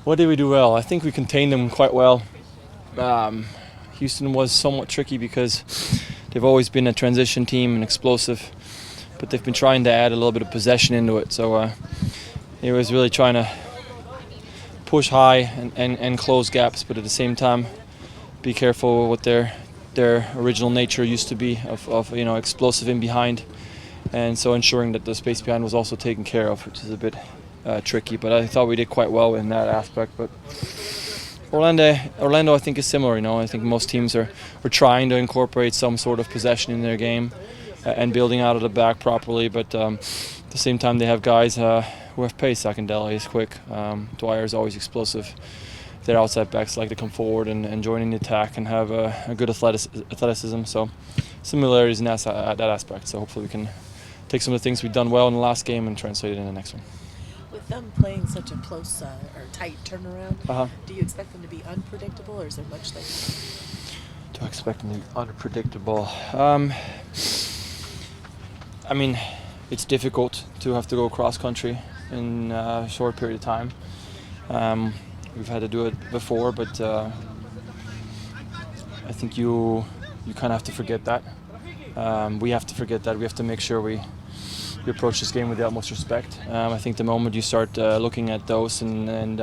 What did we do well? I think we contained them quite well. Houston was somewhat tricky because they've always been a transition team and explosive, but they've been trying to add a little bit of possession into it. So it was really trying to push high and close gaps, but at the same time be careful with what their original nature used to be of explosive in behind, and so ensuring that the space behind was also taken care of, which is a bit tricky. But I thought we did quite well in that aspect. But Orlando, I think, is similar. I think most teams are trying to incorporate some sort of possession in their game and building out of the back properly. But at the same time, they have guys who have pace. Akindele is quick. Dwyer is always explosive. Their outside backs like to come forward and join in the attack and have a good athleticism. So similarities in that aspect. So hopefully we can take some of the things we've done well in the last game and translate it in the next one. With them playing such a close or tight turnaround, do you expect them to be unpredictable, or is there much like? Do I expect them to be unpredictable? I mean, it's difficult to have to go cross country in a short period of time. We've had to do it before, but I think you kind of have to forget that. We have to forget that. We have to make sure we approach this game with the utmost respect. I think the moment you start looking at those and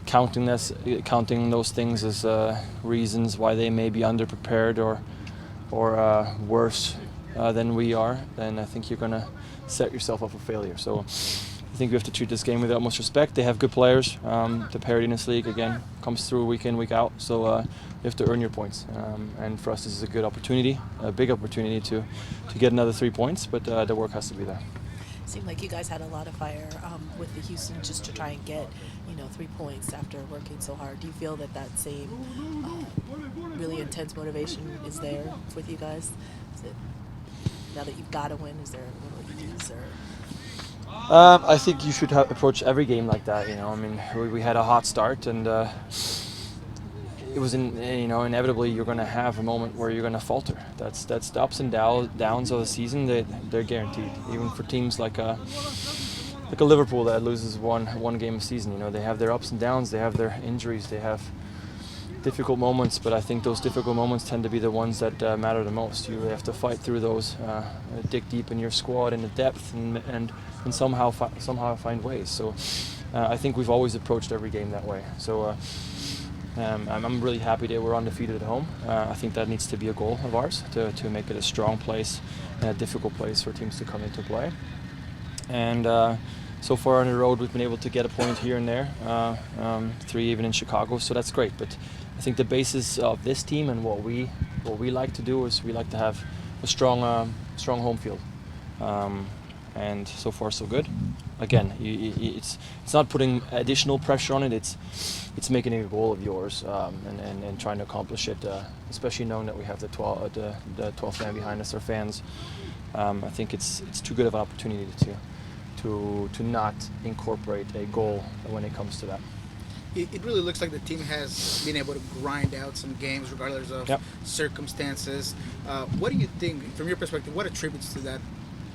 counting those things as reasons why they may be underprepared or worse than we are, then I think you're going to set yourself up for failure. So I think we have to treat this game with the utmost respect. They have good players. The parity in this league, again, comes through week in, week out. So you have to earn your points. And for us, this is a good opportunity, a big opportunity to get another 3 points, but the work has to be there. It seemed like you guys had a lot of fire with the Houston just to try and get 3 points after working so hard. Do you feel that same really intense motivation is there with you guys? Is it, now that you've got to win, is there a little ease or? I think you should approach every game like that. I mean, we had a hot start, and it was inevitably you're going to have a moment where you're going to falter. That's the ups and downs of the season. They're guaranteed. Even for teams like a Liverpool that loses one game a season, they have their ups and downs. They have their injuries. They have difficult moments, but I think those difficult moments tend to be the ones that matter the most. You really have to fight through those, dig deep in your squad, in the depth, and somehow find ways. So I think we've always approached every game that way. So I'm really happy that we're undefeated at home. I think that needs to be a goal of ours, to make it a strong place and a difficult place for teams to come into play. And so far on the road, we've been able to get a point here and there, 3 even in Chicago, so that's great. But I think the basis of this team and what we like to do is we like to have a strong home field. And so far so good. Again, it's not putting additional pressure on it. It's making it a goal of yours and trying to accomplish it. Especially knowing that we have the 12th man behind us, our fans. I think it's too good of an opportunity to not incorporate a goal when it comes to that. It really looks like the team has been able to grind out some games regardless of circumstances. What do you think, from your perspective, what attributes to that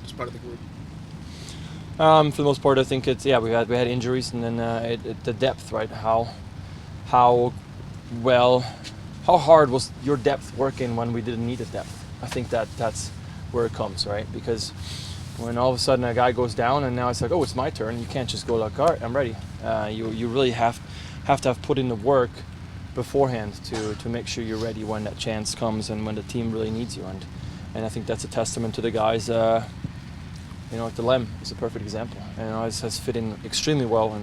as part of the group? For the most part, I think it's we had injuries, and then the depth, right? How hard was your depth working when we didn't need the depth? I think that's where it comes, right? Because when all of a sudden a guy goes down and now it's like, oh, it's my turn. You can't just go like, all right, I'm ready. You really have to have put in the work beforehand to make sure you're ready when that chance comes and when the team really needs you. And I think that's a testament to the guys. The Lem is a perfect example. Has fit in extremely well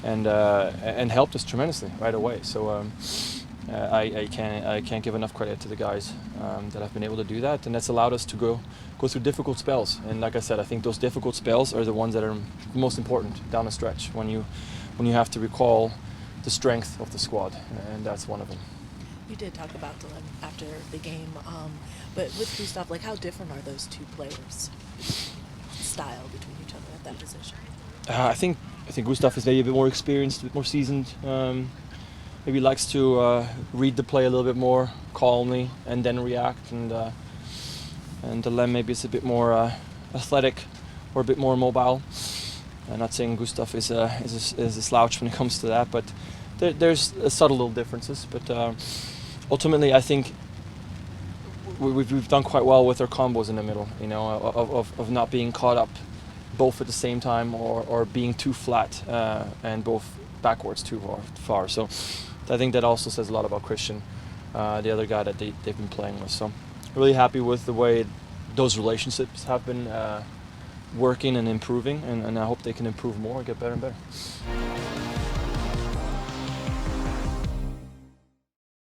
and helped us tremendously right away. So I can't give enough credit to the guys that have been able to do that, and that's allowed us to go through difficult spells. And like I said, I think those difficult spells are the ones that are most important down the stretch when you have to recall the strength of the squad, and that's one of them. You did talk about Dylan after the game, but with Gustav, how different are those two players? Style between each other at that position? I think Gustav is maybe a bit more experienced, a bit more seasoned. Maybe likes to read the play a little bit more calmly and then react. And Lem maybe is a bit more athletic or a bit more mobile. I'm not saying Gustav is a slouch when it comes to that, but there's subtle little differences. But ultimately, I think we've done quite well with our combos in the middle. You know, of not being caught up both at the same time or being too flat and both backwards too far. So I think that also says a lot about Cristian, the other guy that they've been playing with. So really happy with the way those relationships have been working and improving, and I hope they can improve more and get better and better.